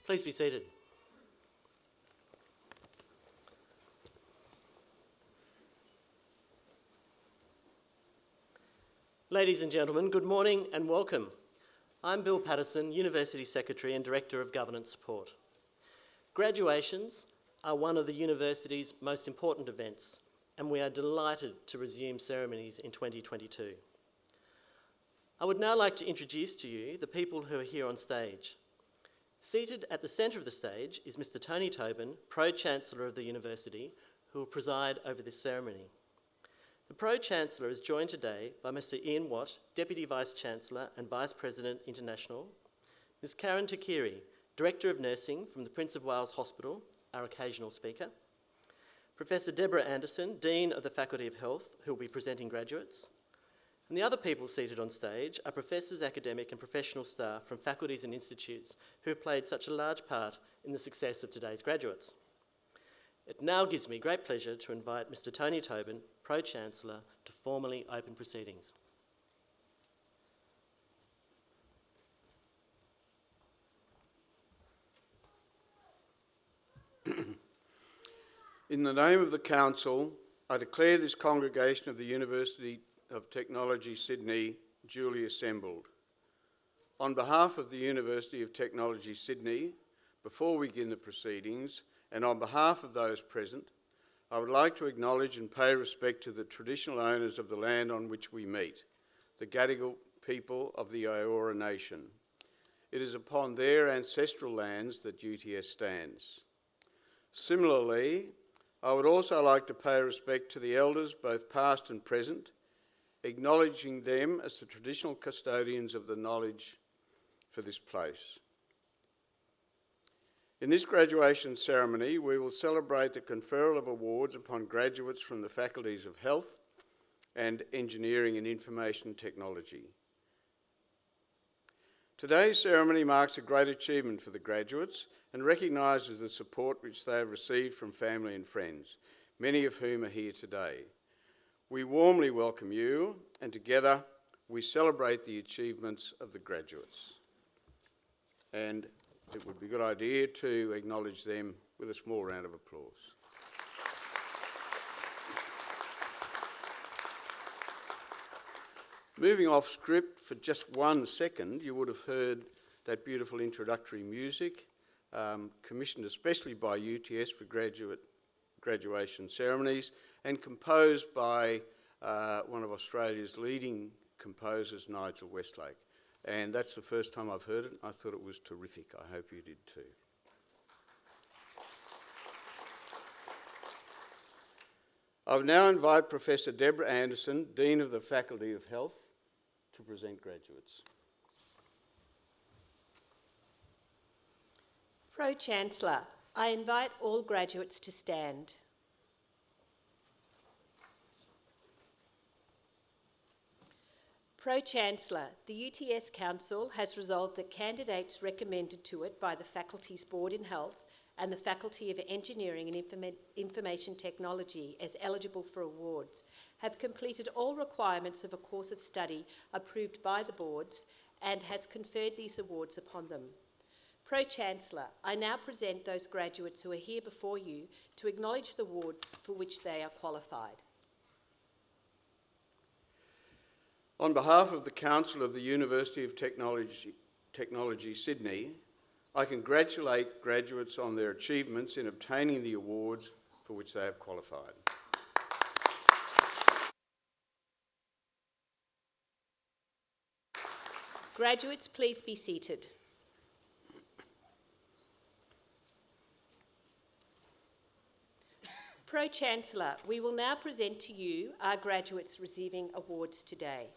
Please be seated. Ladies and gentlemen, good morning and welcome. I'm Bill Patterson, University Secretary and Director of Governance Support. Graduations are one of the university's most important events, and we are delighted to resume ceremonies in 2022. I would now like to introduce to you the people who are here on stage. Seated at the centre of the stage is Mr. Tony Tobin, Pro-Chancellor of the University, who will preside over this ceremony. The Pro-Chancellor is joined today by Mr. Ian Watt, Deputy Vice-Chancellor and Vice President International, Ms. Karen Takiri, Director of Nursing from the Prince of Wales Hospital, our occasional speaker, Professor Deborah Anderson, Dean of the Faculty of Health, who will be presenting graduates, and the other people seated on stage are professors, academic and professional staff from faculties and institutes who have played such a large part in the success of today's graduates. It now gives me great pleasure to invite Mr. Tony Tobin, Pro-Chancellor, to formally open proceedings. In the name of the Council, I declare this congregation of the University of Technology, Sydney, duly assembled. On behalf of the University of Technology, Sydney, before we begin the proceedings, and on behalf of those present, I would like to acknowledge and pay respect to the traditional owners of the land on which we meet, the Gadigal people of the Eora Nation. It is upon their ancestral lands that UTS stands. Similarly, I would also like to pay respect to the elders, both past and present, acknowledging them as the traditional custodians of the knowledge for this place. In this graduation ceremony, we will celebrate the conferral of awards upon graduates from the faculties of Health and Engineering and Information Technology. Today's ceremony marks a great achievement for the graduates and recognises the support which they have received from family and friends, many of whom are here today. We warmly welcome you, and together we celebrate the achievements of the graduates. And it would be a good idea to acknowledge them with a small round of applause. Moving off script for just 1 second, you would have heard that beautiful introductory music, commissioned especially by UTS for graduation ceremonies and composed by one of Australia's leading composers, Nigel Westlake. And that's the first time I've heard it. I thought it was terrific. I hope you did too. I will now invite Professor Deborah Anderson, Dean of the Faculty of Health, to present graduates. Pro-Chancellor, I invite all graduates to stand. Pro-Chancellor, the UTS Council has resolved that candidates recommended to it by the Faculty's Board in Health and the Faculty of Engineering and Information Technology as eligible for awards have completed all requirements of a course of study approved by the boards and has conferred these awards upon them. Pro-Chancellor, I now present those graduates who are here before you to acknowledge the awards for which they are qualified. On behalf of the Council of the University of Technology, Sydney, I congratulate graduates on their achievements in obtaining the awards for which they have qualified. Graduates, please be seated. Pro-Chancellor, we will now present to you our graduates receiving awards today.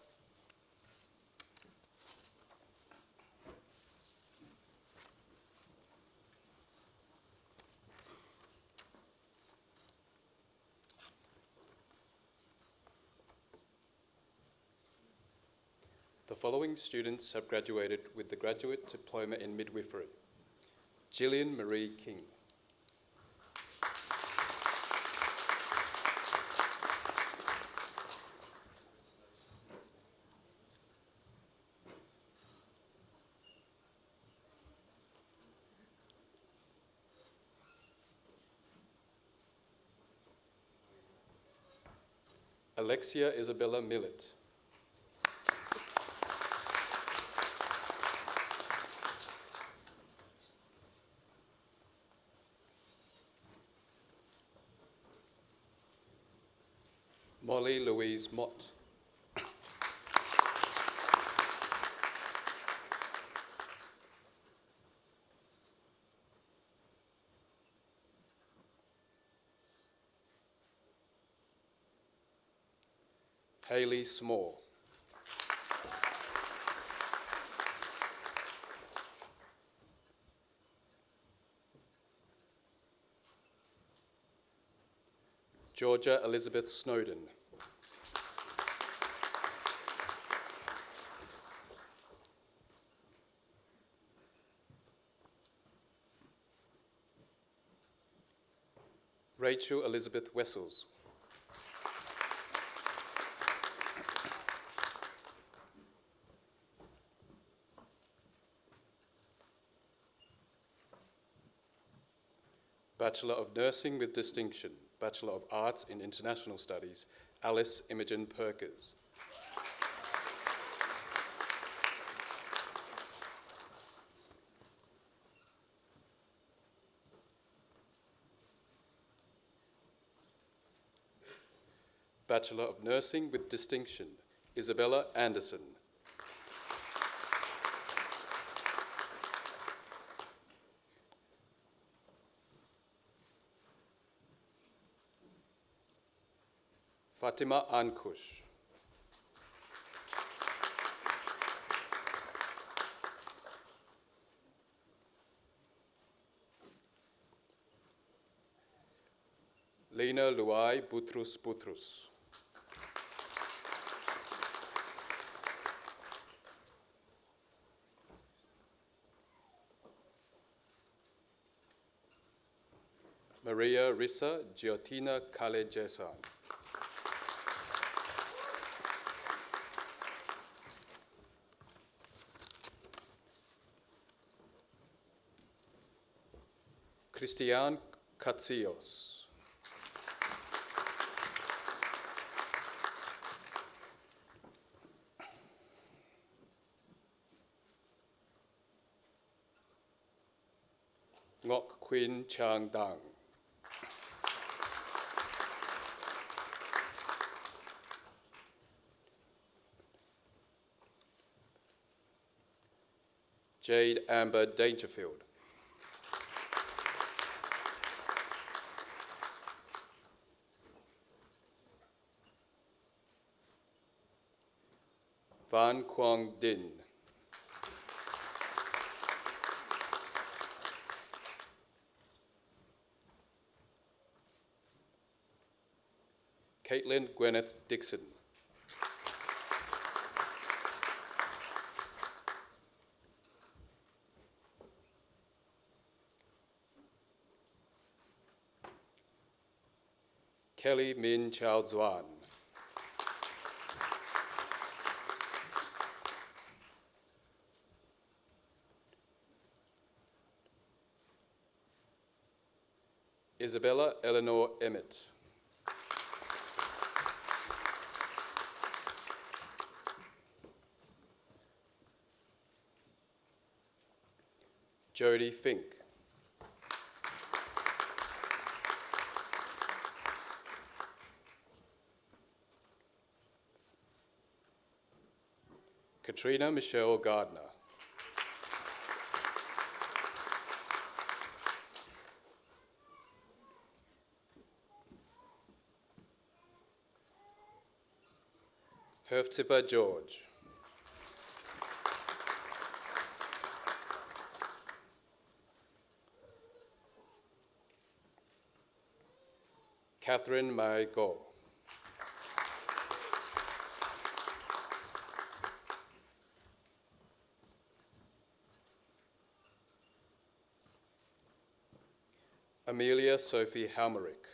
The following students have graduated with the Graduate Diploma in Midwifery. Gillian Marie King. Alexia Isabella Millett. Molly Louise Mott. Hayley Small. Georgia Elizabeth Snowden. Rachel Elizabeth Wessels. Bachelor of Nursing with Distinction, Bachelor of Arts in International Studies, Alice Imogen Perkins. Bachelor of Nursing with Distinction, Isabella Anderson. Fatima Ankush. Lena Luai Butrus Butrus. Maria Rissa Giotina Kalejesan. Christian Katsios. Ngok Queen Chang Dang. Jade Amber Dangerfield. Van Quang Din. Caitlin Gwyneth Dixon. Kelly Min Chao Zuan. Isabella Eleanor Emmett. Jodie Fink. Katrina Michelle Gardner. Herftipper George. Catherine Mai Go. Amelia Sophie Halmerick.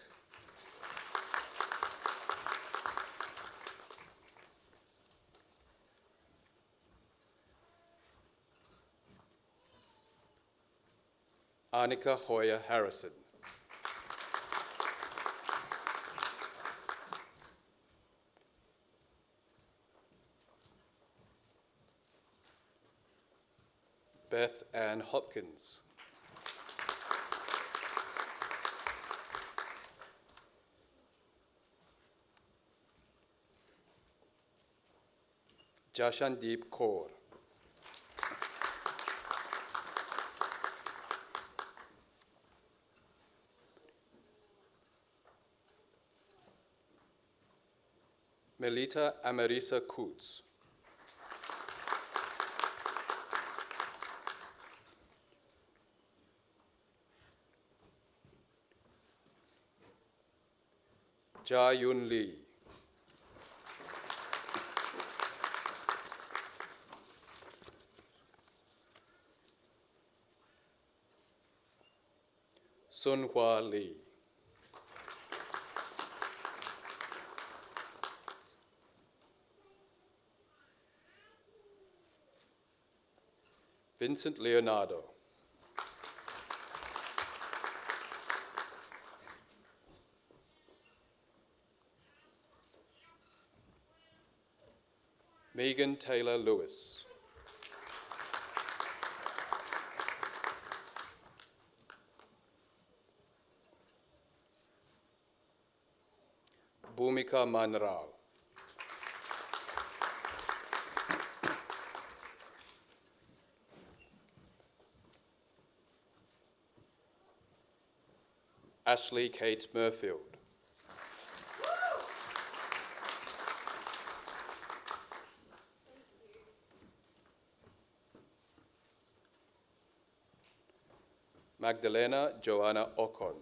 Annika Hoyer Harrison. Beth Ann Hopkins. Jashandeep Kaur. Melita Amarisa Coots. Ja Yun Lee. Sun Hua Lee. Vincent Leonardo. Megan Taylor Lewis. Bhumika Manral. Ashley Kate Murfield. Magdalena Joanna Ocon.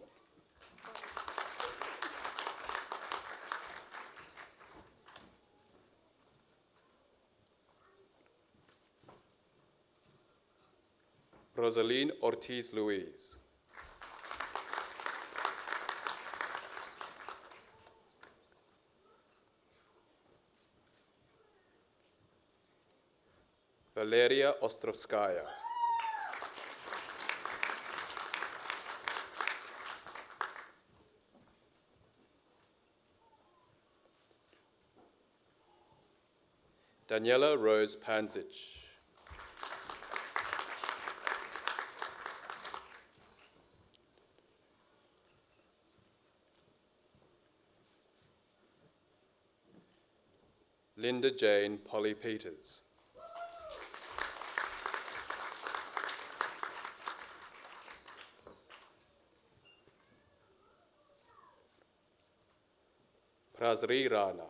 Rosaline Ortiz Louise. Valeria Ostrovskaya. Daniela Rose Panzich. Linda Jane Polly Peters. Prasri Rana.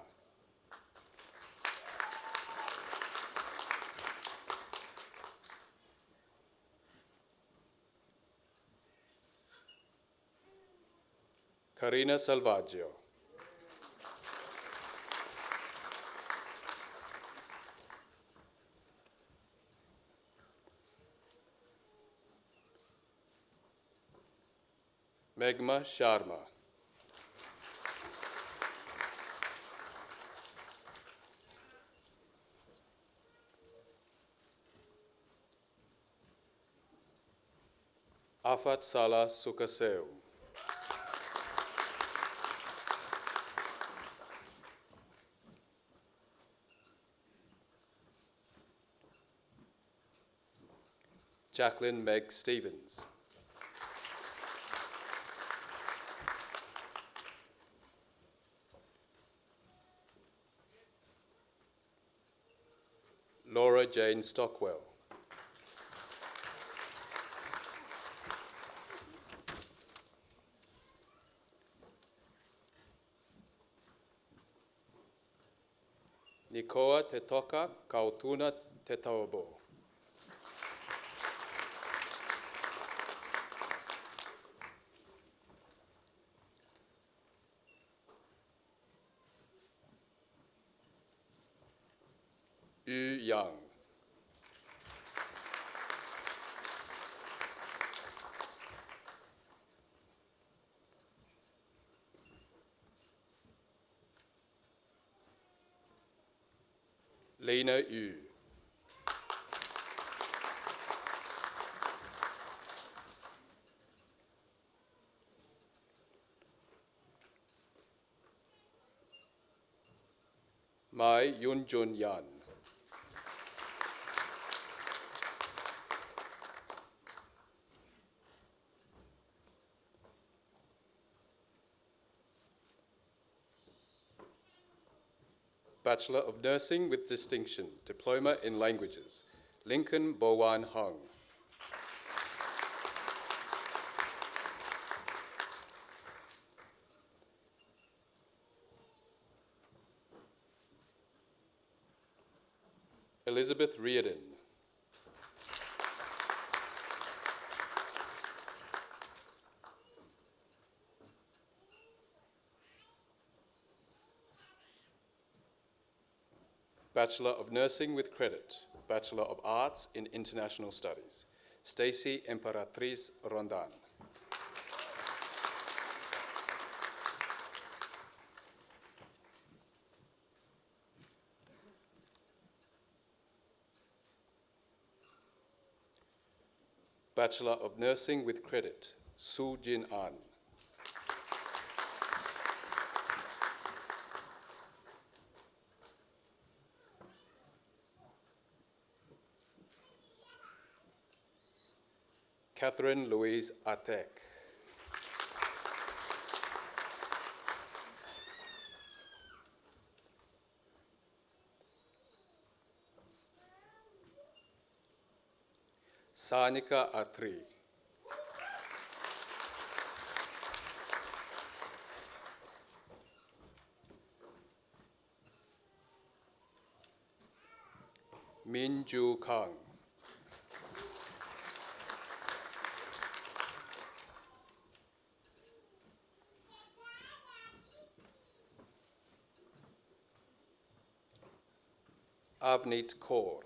Karina Salvaggio. Megma Sharma. Afat Salah Sukaseu. Jacqueline Meg Stevens. Laura Jane Stockwell. Nikoa Te Toka Kautuna Te Taubo. Yu Yang. Lena Yu. Mai Yun Jun Yan. Bachelor of Nursing with Distinction, Diploma in Languages, Lincoln Bowan Hung. Elizabeth Reardon. Bachelor of Nursing with Credit, Bachelor of Arts in International Studies, Stacey Emperatriz Rondan. Bachelor of Nursing with Credit, Su Jin An. Catherine Louise Atek. Sanika Atri. Min Ju Kang. Avneet Kaur.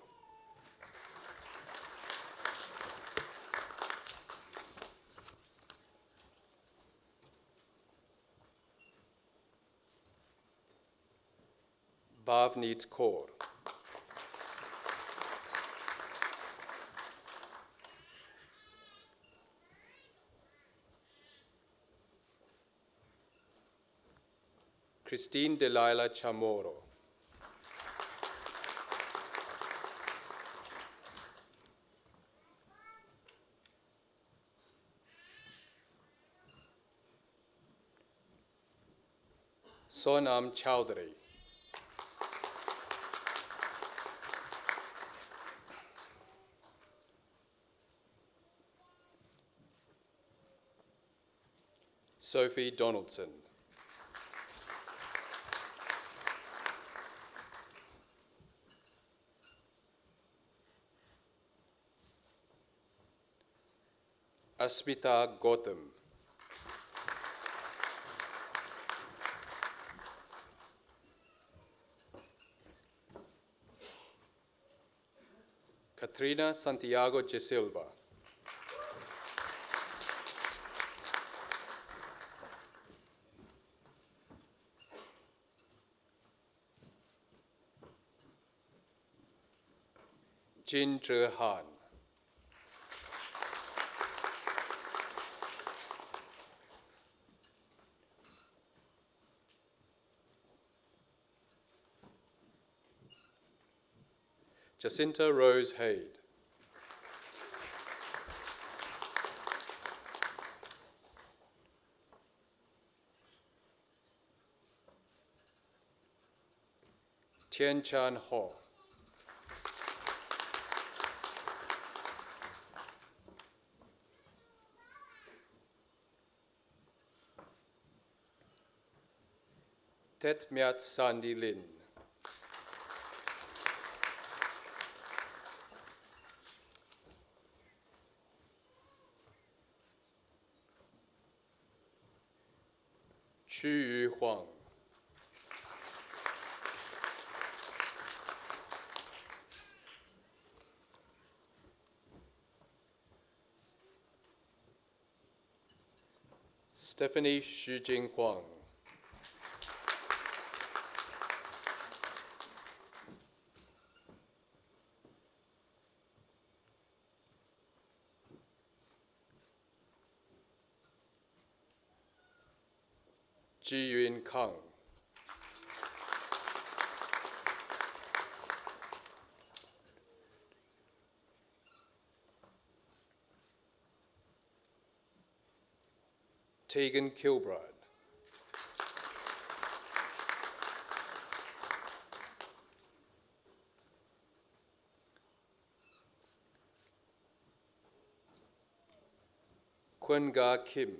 Bhavneet Kaur. Christine Delilah Chamorro. Sonam Chowdhury. Sophie Donaldson. Asmita Gautam. Katrina Santiago de Silva. Jin Zhe Han. Jacinta Rose Haid. Tien Chan Ho. Tet Miat Sandi Lin. Xu Yu Huang. Stephanie Xujing Huang. Ji Yun Kang. Tegan Kilbride. Kwunga Kim.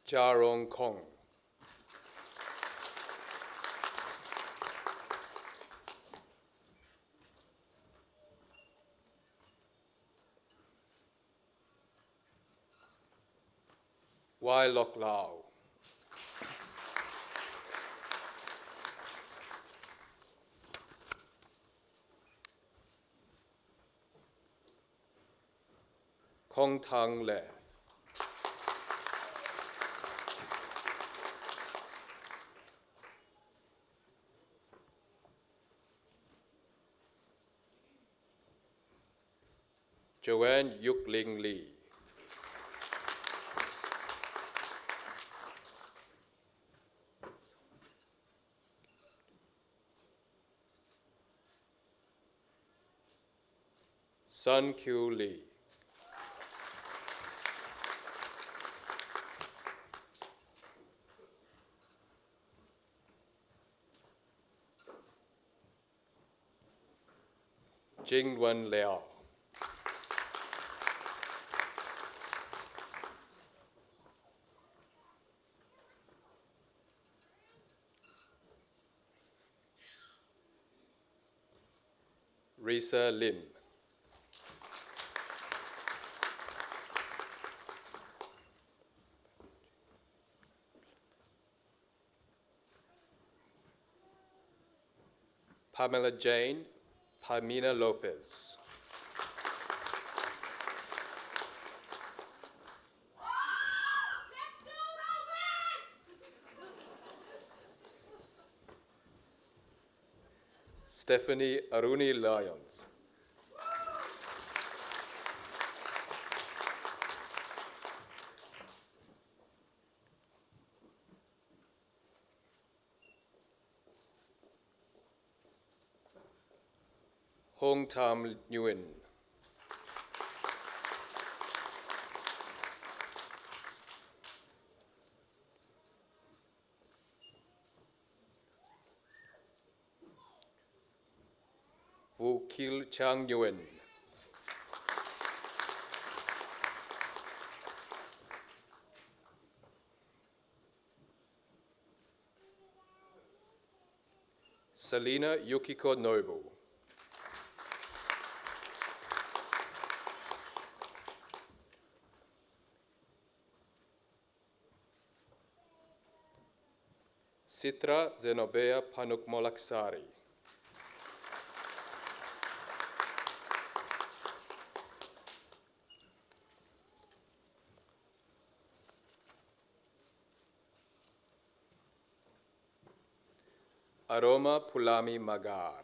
Jarong Kong. Wai Lok Lao. Kong Tang Le. Joanne Yuk Ling Lee. Sun Kyu Lee. Jingwen Liao. Risa Lim. Pamela Jane, Pamina Lopez. Stephanie Aruni Lyons. Hong Tam Nguyen. Wu Kil Chang Nguyen. Selina Yukiko Nobu. Sitra Zenobea Panukmolaksari. Aroma Pulami Magar.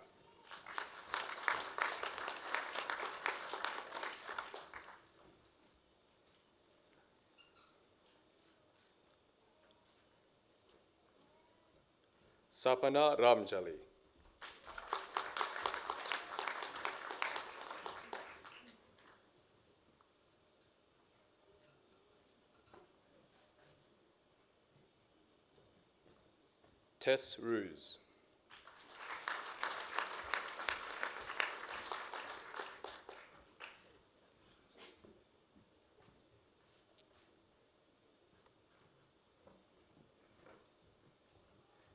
Sapana Ramjali. Tess Ruse.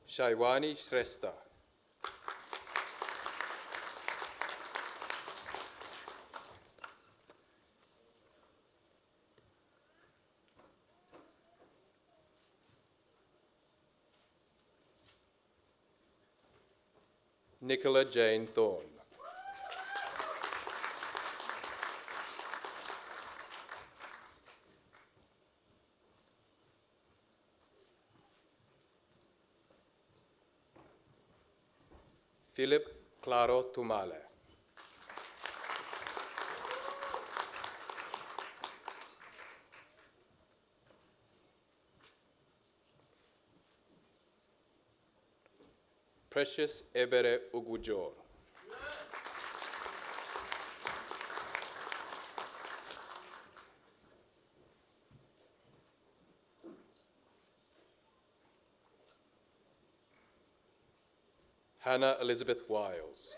Shaiwani Shrestha. Nicola Jane Thorne. Philip Claro Tumale. Precious Ebere Ugujor. Hannah Elizabeth Wiles.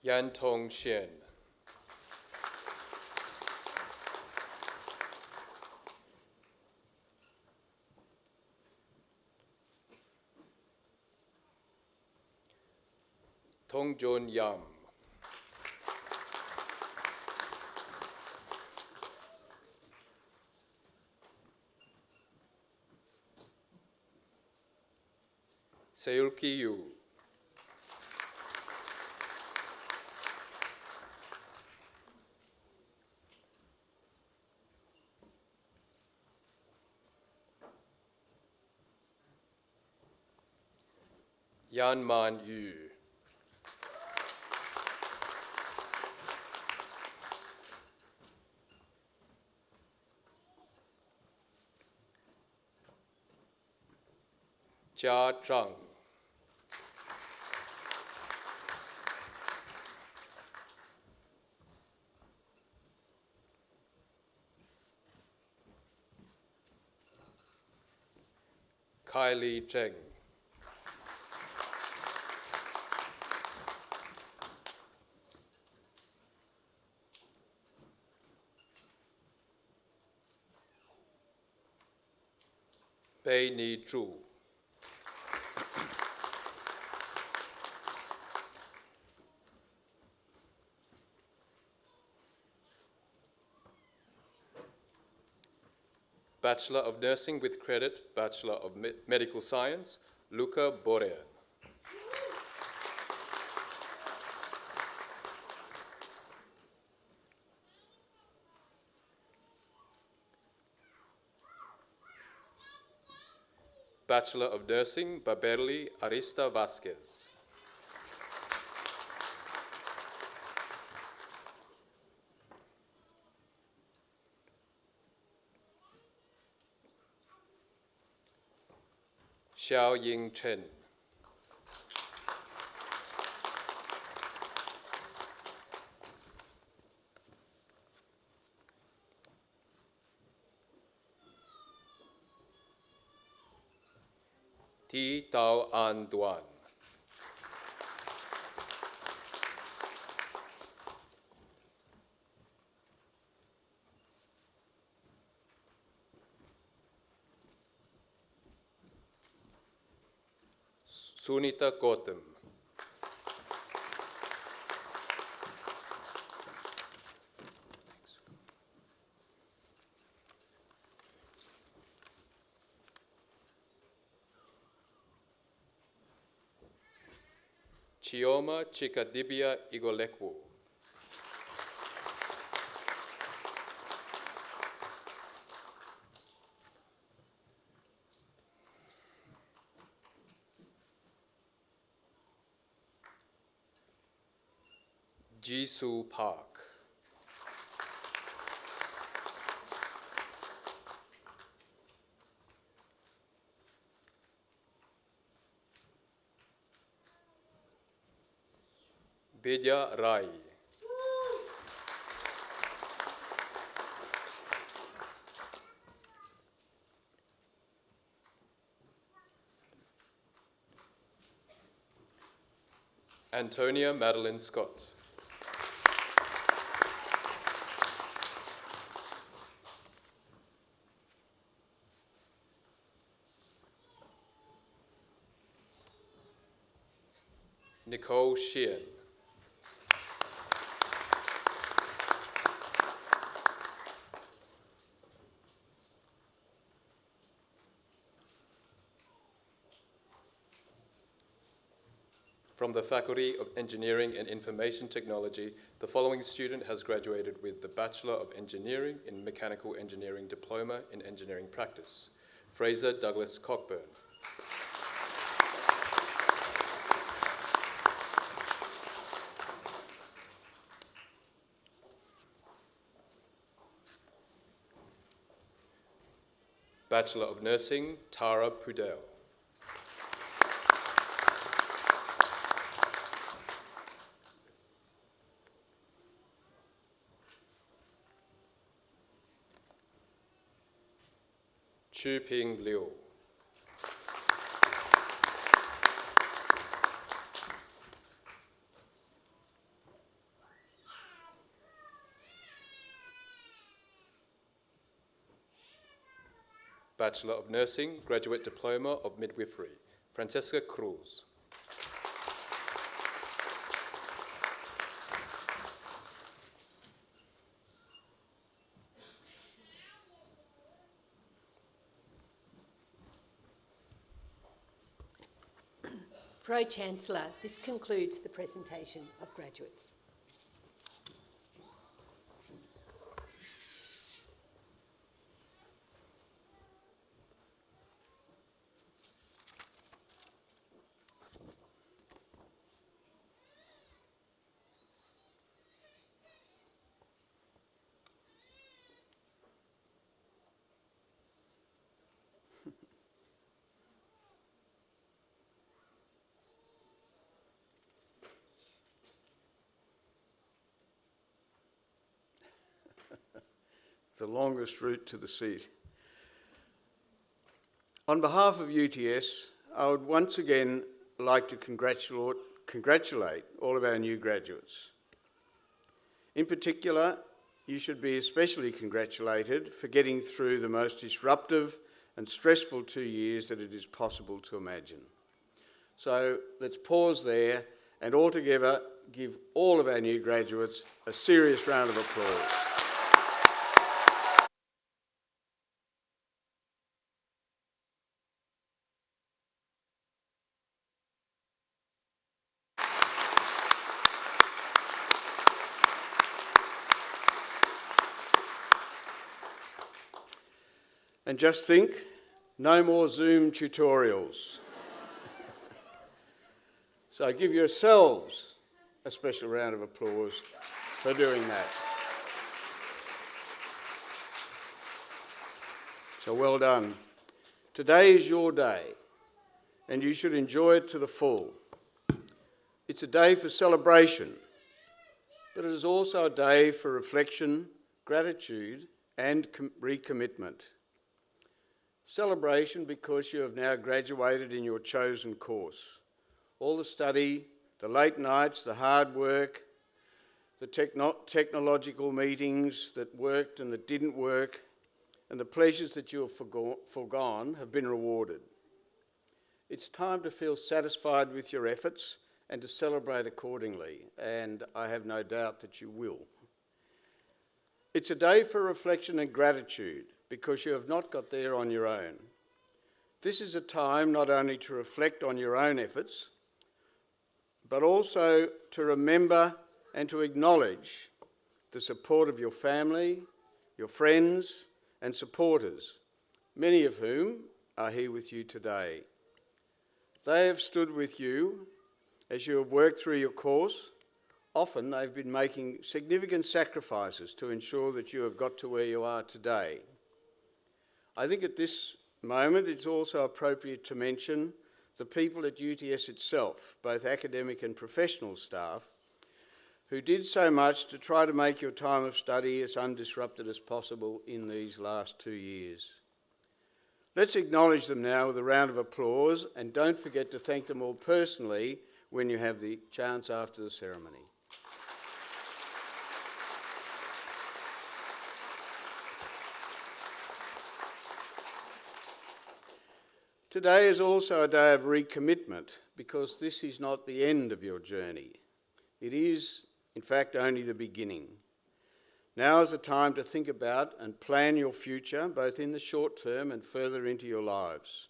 Yan Tong Xian. Tong Jun Yam. Seulki Yu. Yan Man Yu. Jia Zhang. Kylie Zheng. Bei Ni Zhu. Bachelor of Nursing with Credit, Bachelor of Medical Science, Luca Borean. Bachelor of Nursing, Baberly Arista Vasquez. Xiao Ying Chen. Thi Tao An Duan. Sunita Gautam. Chioma Chikadibia Igolekwu. Jisoo Park. Bidya Rai. Antonia Madeline Scott. Nicole Sheehan. From the Faculty of Engineering and Information Technology, the following student has graduated with the Bachelor of Engineering in Mechanical Engineering Diploma in Engineering Practice. Fraser Douglas Cockburn. Bachelor of Nursing, Tara Pudell. Chu Ping Liu. Bachelor of Nursing, Graduate Diploma of Midwifery, Francesca Cruz. Pro-Chancellor, this concludes the presentation of graduates. The longest route to the seat. On behalf of UTS, I would once again like to congratulate all of our new graduates. In particular, you should be especially congratulated for getting through the most disruptive and stressful 2 years that it is possible to imagine. So let's pause there and altogether give all of our new graduates a serious round of applause. And just think, no more Zoom tutorials. So give yourselves a special round of applause for doing that. So well done. Today is your day, and you should enjoy it to the full. It's a day for celebration, but it is also a day for reflection, gratitude, and recommitment. Celebration because you have now graduated in your chosen course. All the study, the late nights, the hard work, the technological meetings that worked and that didn't work, and the pleasures that you have foregone have been rewarded. It's time to feel satisfied with your efforts and to celebrate accordingly, and I have no doubt that you will. It's a day for reflection and gratitude, because you have not got there on your own. This is a time not only to reflect on your own efforts, but also to remember and to acknowledge the support of your family, your friends and supporters, many of whom are here with you today. They have stood with you as you have worked through your course. Often they've been making significant sacrifices to ensure that you have got to where you are today. I think at this moment it's also appropriate to mention the people at UTS itself, both academic and professional staff, who did so much to try to make your time of study as undisrupted as possible in these last 2 years. Let's acknowledge them now with a round of applause, and don't forget to thank them all personally when you have the chance after the ceremony. Today is also a day of recommitment, because this is not the end of your journey. It is, in fact, only the beginning. Now is the time to think about and plan your future, both in the short term and further into your lives.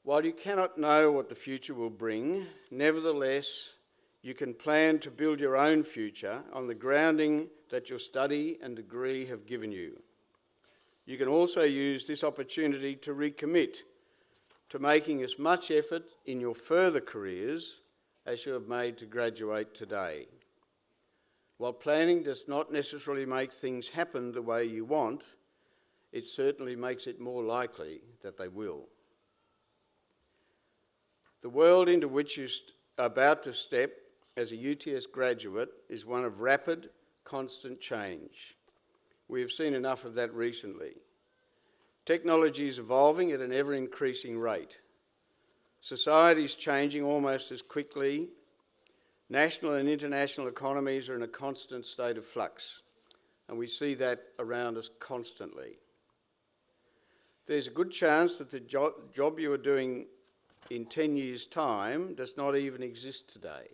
While you cannot know what the future will bring, nevertheless, you can plan to build your own future on the grounding that your study and degree have given you. You can also use this opportunity to recommit to making as much effort in your further careers as you have made to graduate today. While planning does not necessarily make things happen the way you want, it certainly makes it more likely that they will. The world into which you are about to step as a UTS graduate is one of rapid, constant change. We have seen enough of that recently. Technology is evolving at an ever-increasing rate. Society is changing almost as quickly. National and international economies are in a constant state of flux, and we see that around us constantly. There's a good chance that the job you are doing in 10 years' time does not even exist today,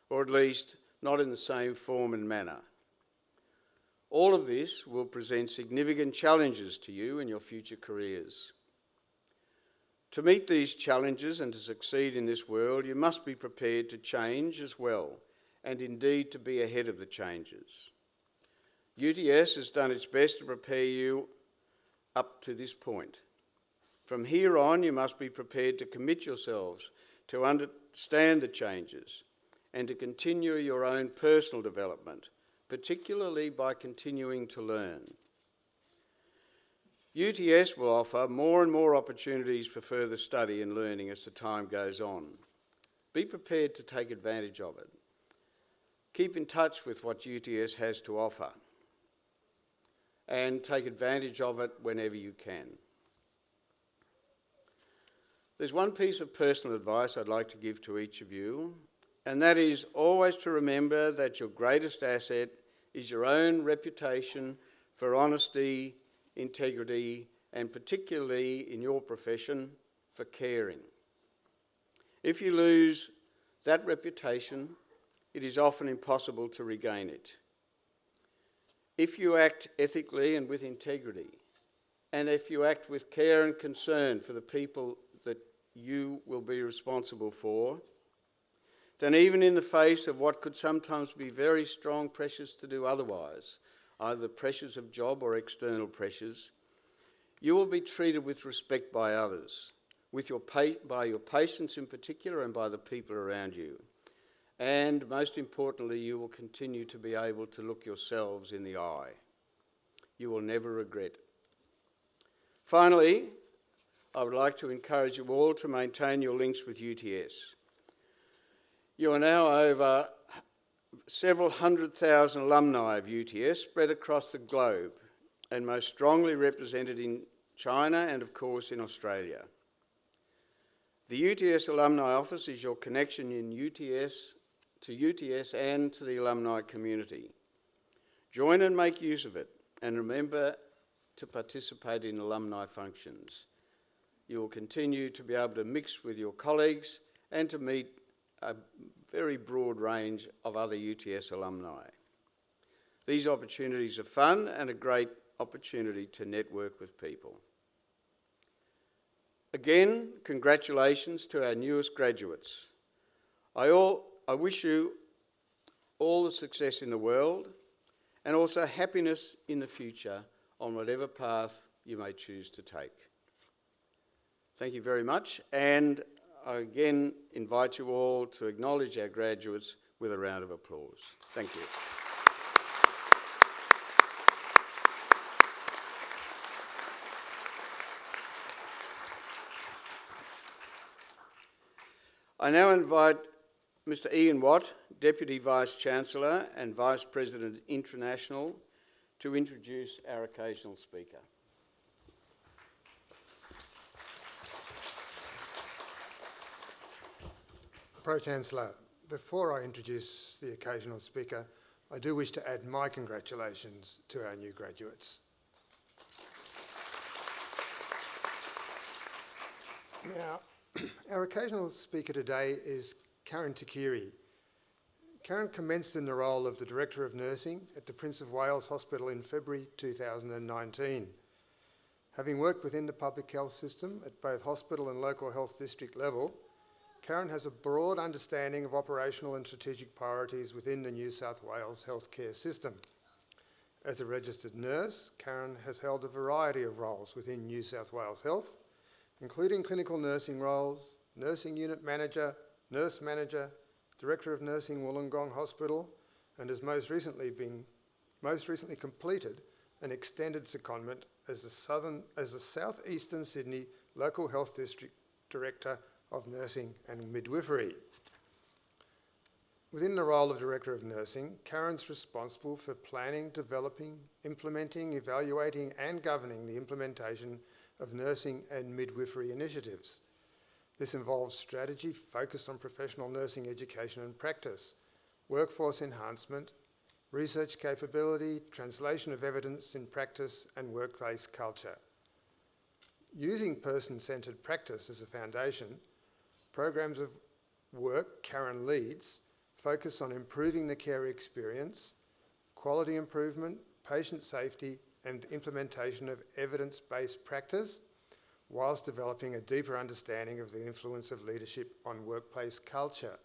or at least not in the same form and manner. All of this will present significant challenges to you in your future careers. To meet these challenges and to succeed in this world, you must be prepared to change as well, and indeed to be ahead of the changes. UTS has done its best to prepare you up to this point. From here on, you must be prepared to commit yourselves to understand the changes and to continue your own personal development, particularly by continuing to learn. UTS will offer more and more opportunities for further study and learning as the time goes on. Be prepared to take advantage of it. Keep in touch with what UTS has to offer and take advantage of it whenever you can. There's one piece of personal advice I'd like to give to each of you, and that is always to remember that your greatest asset is your own reputation for honesty, integrity, and particularly in your profession, for caring. If you lose that reputation, it is often impossible to regain it. If you act ethically and with integrity, and if you act with care and concern for the people that you will be responsible for, then even in the face of what could sometimes be very strong pressures to do otherwise, either pressures of job or external pressures, you will be treated with respect by others, by your patients in particular and by the people around you. And most importantly, you will continue to be able to look yourselves in the eye. You will never regret. Finally, I would like to encourage you all to maintain your links with UTS. You are now over several 100,000 alumni of UTS spread across the globe and most strongly represented in China and, of course, in Australia. The UTS Alumni Office is your connection to UTS and to the alumni community. Join and make use of it, and remember to participate in alumni functions. You will continue to be able to mix with your colleagues and to meet a very broad range of other UTS alumni. These opportunities are fun and a great opportunity to network with people. Again, congratulations to our newest graduates. I wish you all the success in the world and also happiness in the future on whatever path you may choose to take. Thank you very much, and I again invite you all to acknowledge our graduates with a round of applause. Thank you. I now invite Mr. Ian Watt, Deputy Vice-Chancellor and Vice President International, to introduce our occasional speaker. Pro-Chancellor, before I introduce the occasional speaker, I do wish to add my congratulations to our new graduates. Now, our occasional speaker today is Karen Takiri. Karen commenced in the role of the Director of Nursing at the Prince of Wales Hospital in February 2019. Having worked within the public health system at both hospital and local health district level, Karen has a broad understanding of operational and strategic priorities within the New South Wales healthcare system. As a registered nurse, Karen has held a variety of roles within New South Wales Health, including clinical nursing roles, nursing unit manager, nurse manager, Director of Nursing Wollongong Hospital, and has most recently completed an extended secondment as the South Eastern Sydney Local Health District Director of Nursing and Midwifery. Within the role of Director of Nursing, Karen's responsible for planning, developing, implementing, evaluating and governing the implementation of nursing and midwifery initiatives. This involves strategy focused on professional nursing education and practice, workforce enhancement, research capability, translation of evidence in practice and workplace culture. Using person-centred practice as a foundation, programs of work Karen leads focus on improving the care experience, quality improvement, patient safety and implementation of evidence-based practice, whilst developing a deeper understanding of the influence of leadership on workplace culture.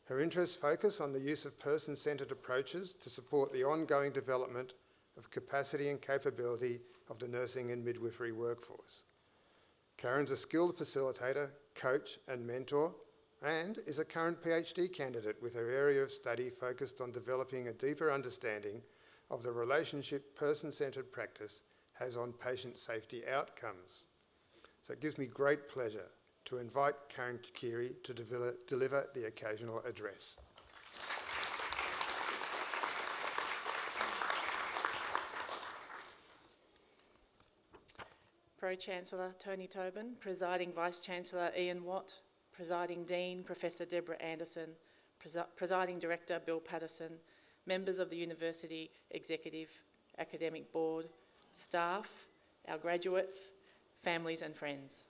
Her interests focus on the use of person-centred approaches to support the ongoing development of capacity and capability of the nursing and midwifery workforce. Karen's a skilled facilitator, coach and mentor, and is a current PhD candidate with her area of study focused on developing a deeper understanding of the relationship person-centred practice has on patient safety outcomes. So it gives me great pleasure to invite Karen Takiri to deliver the occasional address. Pro-Chancellor Tony Tobin, Presiding Vice-Chancellor Ian Watt, Presiding Dean Professor Deborah Anderson, Presiding Director Bill Patterson, members of the University Executive Academic Board, staff, our graduates, families and friends.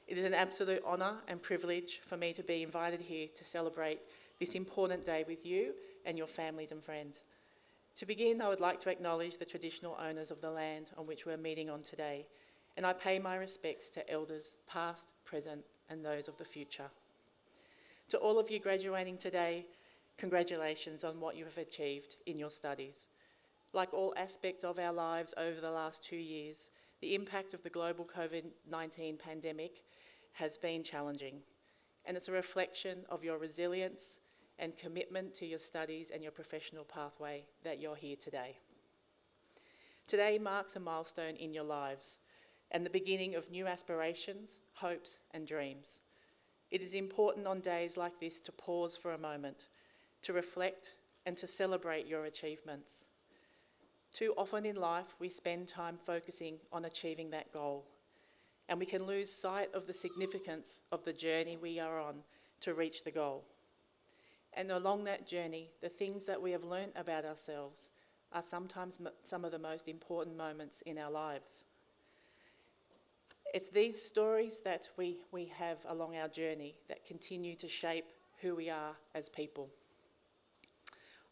It is an absolute honour and privilege for me to be invited here to celebrate this important day with you and your families and friends. To begin, I would like to acknowledge the traditional owners of the land on which we're meeting on today, and I pay my respects to elders past, present and those of the future. To all of you graduating today, congratulations on what you have achieved in your studies. Like all aspects of our lives over the last 2 years, the impact of the global COVID-19 pandemic has been challenging, and it's a reflection of your resilience and commitment to your studies and your professional pathway that you're here today. Today marks a milestone in your lives and the beginning of new aspirations, hopes and dreams. It is important on days like this to pause for a moment, to reflect and to celebrate your achievements. Too often in life we spend time focusing on achieving that goal, and we can lose sight of the significance of the journey we are on to reach the goal. And along that journey, the things that we have learnt about ourselves are sometimes some of the most important moments in our lives. It's these stories that we have along our journey that continue to shape who we are as people.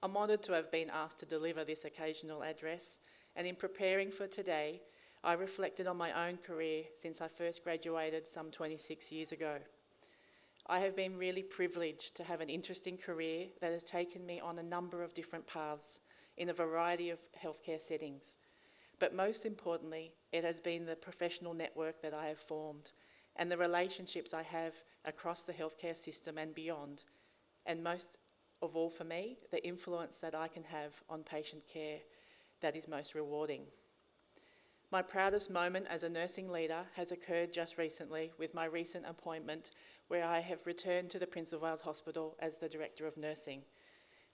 I'm honoured to have been asked to deliver this occasional address, and in preparing for today, I reflected on my own career since I first graduated some 26 years ago. I have been really privileged to have an interesting career that has taken me on a number of different paths in a variety of healthcare settings. But most importantly, it has been the professional network that I have formed and the relationships I have across the healthcare system and beyond, and most of all for me, the influence that I can have on patient care that is most rewarding. My proudest moment as a nursing leader has occurred just recently with my recent appointment, where I have returned to the Prince of Wales Hospital as the Director of Nursing,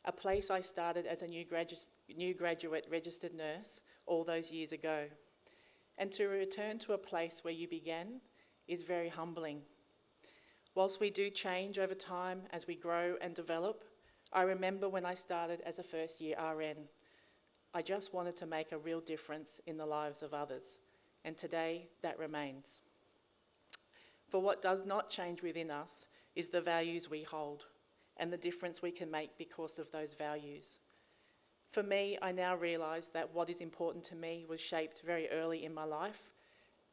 a place I started as a new graduate registered nurse all those years ago. And to return to a place where you began is very humbling. Whilst we do change over time as we grow and develop, I remember when I started as a first-year RN. I just wanted to make a real difference in the lives of others, and today that remains. For what does not change within us is the values we hold and the difference we can make because of those values. For me, I now realise that what is important to me was shaped very early in my life.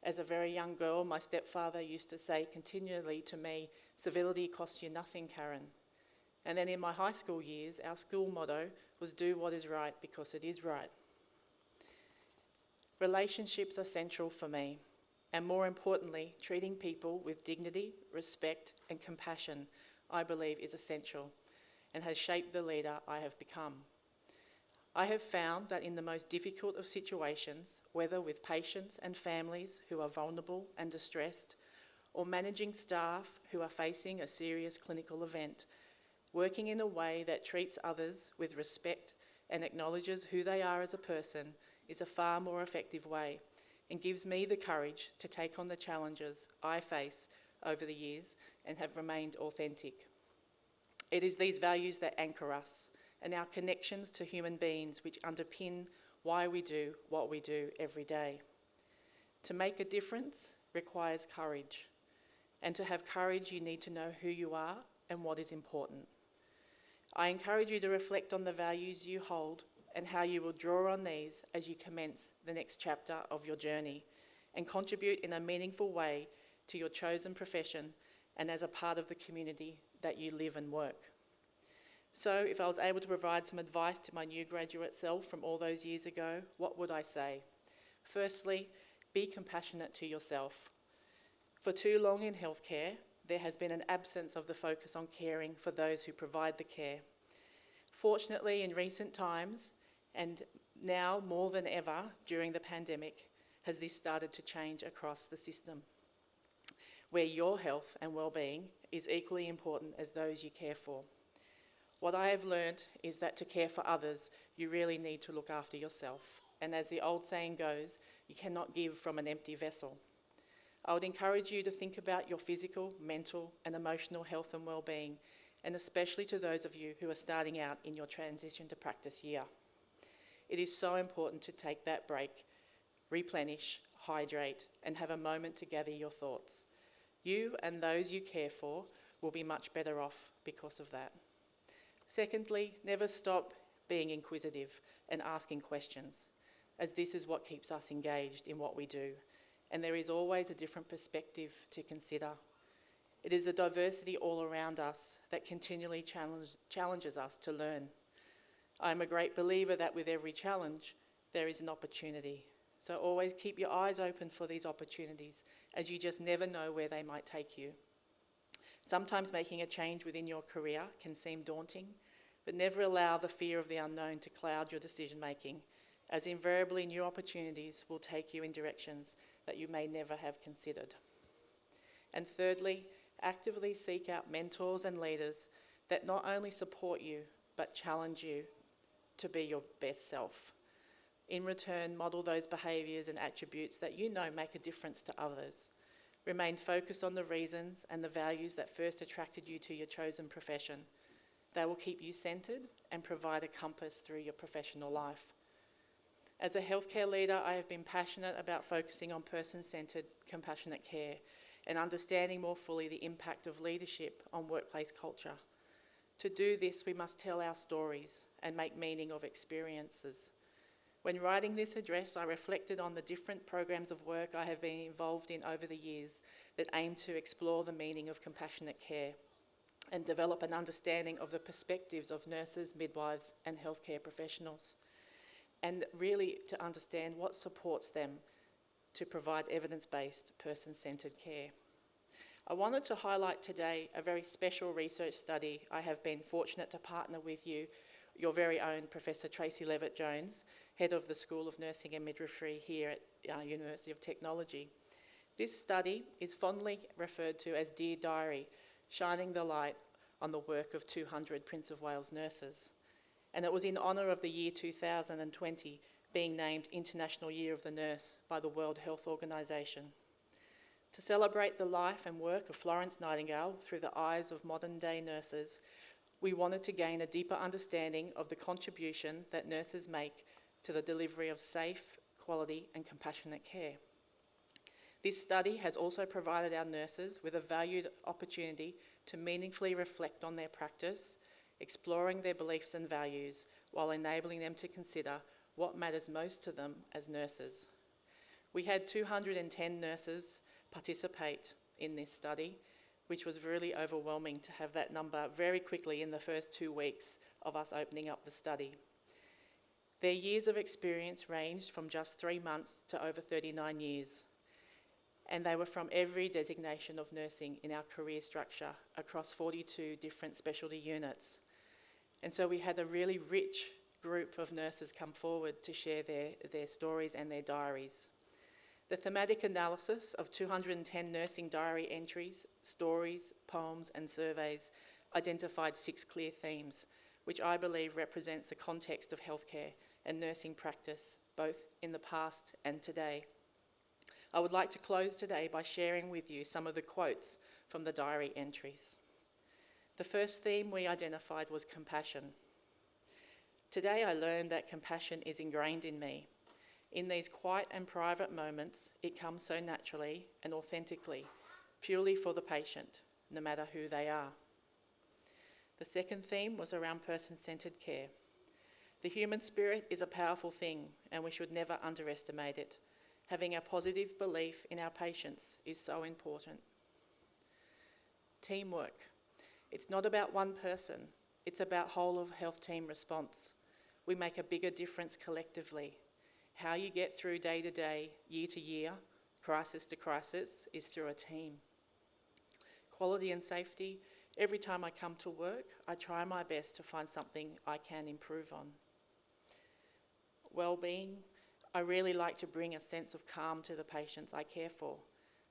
As a very young girl, my stepfather used to say continually to me, "Civility costs you nothing, Karen." And then in my high school years, our school motto was "Do what is right because it is right." Relationships are central for me, and more importantly, treating people with dignity, respect and compassion, I believe is essential and has shaped the leader I have become. I have found that in the most difficult of situations, whether with patients and families who are vulnerable and distressed, or managing staff who are facing a serious clinical event, working in a way that treats others with respect and acknowledges who they are as a person is a far more effective way and gives me the courage to take on the challenges I face over the years and have remained authentic. It is these values that anchor us and our connections to human beings which underpin why we do what we do every day. To make a difference requires courage, and to have courage you need to know who you are and what is important. I encourage you to reflect on the values you hold and how you will draw on these as you commence the next chapter of your journey and contribute in a meaningful way to your chosen profession and as a part of the community that you live and work. So, if I was able to provide some advice to my new graduate self from all those years ago, what would I say? Firstly, be compassionate to yourself. For too long in healthcare, there has been an absence of the focus on caring for those who provide the care. Fortunately, in recent times, and now more than ever during the pandemic, has this started to change across the system, where your health and well-being is equally important as those you care for. What I have learnt is that to care for others, you really need to look after yourself. And as the old saying goes, you cannot give from an empty vessel. I would encourage you to think about your physical, mental and emotional health and well-being, and especially to those of you who are starting out in your transition to practice year. It is so important to take that break, replenish, hydrate, and have a moment to gather your thoughts. You and those you care for will be much better off because of that. Secondly, never stop being inquisitive and asking questions, as this is what keeps us engaged in what we do, and there is always a different perspective to consider. It is the diversity all around us that continually challenges us to learn. I am a great believer that with every challenge, there is an opportunity. So always keep your eyes open for these opportunities, as you just never know where they might take you. Sometimes making a change within your career can seem daunting, but never allow the fear of the unknown to cloud your decision making, as invariably new opportunities will take you in directions that you may never have considered. And thirdly, actively seek out mentors and leaders that not only support you, but challenge you to be your best self. In return, model those behaviours and attributes that you know make a difference to others. Remain focused on the reasons and the values that first attracted you to your chosen profession. They will keep you centred and provide a compass through your professional life. As a healthcare leader, I have been passionate about focusing on person-centred, compassionate care and understanding more fully the impact of leadership on workplace culture. To do this, we must tell our stories and make meaning of experiences. When writing this address, I reflected on the different programs of work I have been involved in over the years that aim to explore the meaning of compassionate care and develop an understanding of the perspectives of nurses, midwives and healthcare professionals, and really to understand what supports them to provide evidence-based, person-centred care. I wanted to highlight today a very special research study I have been fortunate to partner with you, your very own Professor Tracy Levitt-Jones, Head of the School of Nursing and Midwifery here at University of Technology. This study is fondly referred to as Dear Diary, shining the light on the work of 200 Prince of Wales nurses. And it was in honour of the year 2020 being named International Year of the Nurse by the World Health Organisation. To celebrate the life and work of Florence Nightingale through the eyes of modern-day nurses, we wanted to gain a deeper understanding of the contribution that nurses make to the delivery of safe, quality and compassionate care. This study has also provided our nurses with a valued opportunity to meaningfully reflect on their practice, exploring their beliefs and values, while enabling them to consider what matters most to them as nurses. We had 210 nurses participate in this study, which was really overwhelming to have that number very quickly in the first 2 weeks of us opening up the study. Their years of experience ranged from just 3 months to over 39 years, and they were from every designation of nursing in our career structure across 42 different specialty units. And so we had a really rich group of nurses come forward to share their stories and their diaries. The thematic analysis of 210 nursing diary entries, stories, poems and surveys identified 6 clear themes, which I believe represents the context of healthcare and nursing practice, both in the past and today. I would like to close today by sharing with you some of the quotes from the diary entries. The first theme we identified was compassion. Today I learned that compassion is ingrained in me. In these quiet and private moments, it comes so naturally and authentically, purely for the patient, no matter who they are. The second theme was around person-centred care. The human spirit is a powerful thing, and we should never underestimate it. Having a positive belief in our patients is so important. Teamwork. It's not about one person, it's about whole of health team response. We make a bigger difference collectively. How you get through day to day, year to year, crisis to crisis is through a team. Quality and safety. Every time I come to work, I try my best to find something I can improve on. Well-being. I really like to bring a sense of calm to the patients I care for.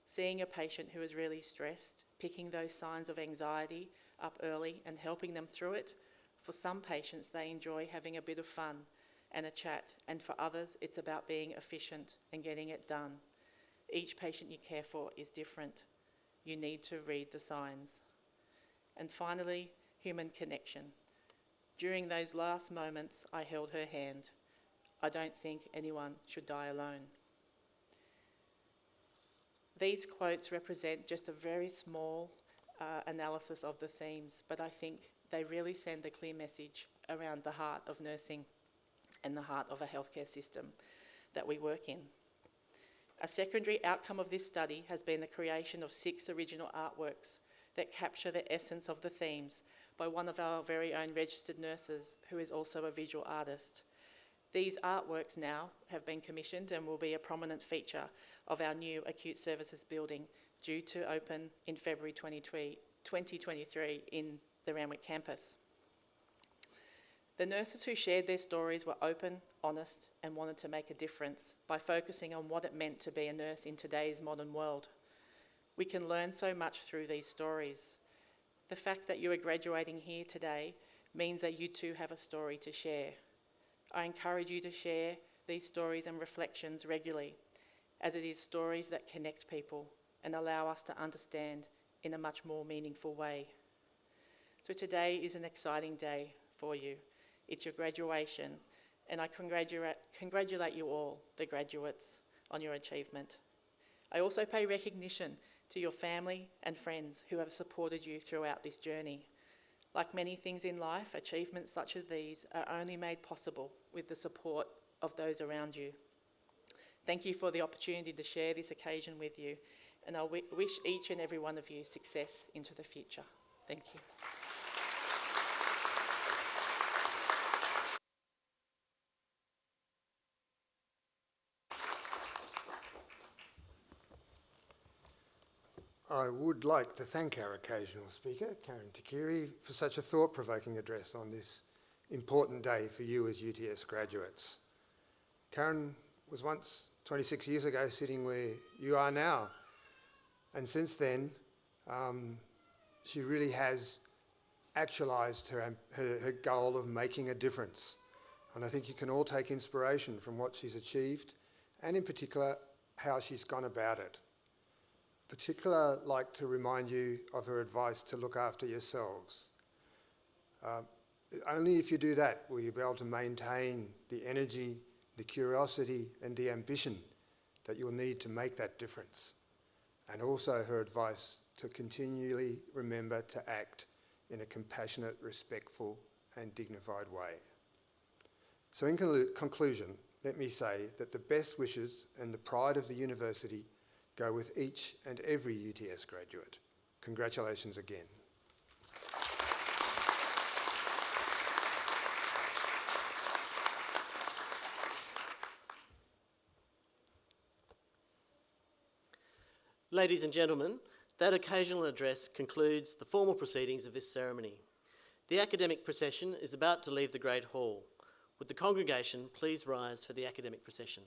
Seeing a patient who is really stressed, picking those signs of anxiety up early and helping them through it. For some patients, they enjoy having a bit of fun and a chat, and for others, it's about being efficient and getting it done. Each patient you care for is different. You need to read the signs. And finally, human connection. During those last moments, I held her hand. I don't think anyone should die alone. These quotes represent just a very small analysis of the themes, but I think they really send a clear message around the heart of nursing and the heart of a healthcare system that we work in. A secondary outcome of this study has been the creation of 6 original artworks that capture the essence of the themes by one of our very own registered nurses who is also a visual artist. These artworks now have been commissioned and will be a prominent feature of our new acute services building due to open in February 2023 in the Randwick campus. The nurses who shared their stories were open, honest, and wanted to make a difference by focusing on what it meant to be a nurse in today's modern world. We can learn so much through these stories. The fact that you are graduating here today means that you too have a story to share. I encourage you to share these stories and reflections regularly, as it is stories that connect people and allow us to understand in a much more meaningful way. So today is an exciting day for you. It's your graduation, and I congratulate you all, the graduates, on your achievement. I also pay recognition to your family and friends who have supported you throughout this journey. Like many things in life, achievements such as these are only made possible with the support of those around you. Thank you for the opportunity to share this occasion with you, and I wish each and every one of you success into the future. Thank you. I would like to thank our occasional speaker, Karen Takiri, for such a thought-provoking address on this important day for you as UTS graduates. Karen was once 26 years ago sitting where you are now, and since then she really has actualised her goal of making a difference. And I think you can all take inspiration from what she's achieved, and in particular how she's gone about it. Particularly, I'd like to remind you of her advice to look after yourselves. Only if you do that will you be able to maintain the energy, the curiosity and the ambition that you'll need to make that difference. And also her advice to continually remember to act in a compassionate, respectful and dignified way. So in conclusion, let me say that the best wishes and the pride of the university go with each and every UTS graduate. Congratulations again. Ladies and gentlemen, that occasional address concludes the formal proceedings of this ceremony. The academic procession is about to leave the Great Hall. Would the congregation please rise for the academic procession?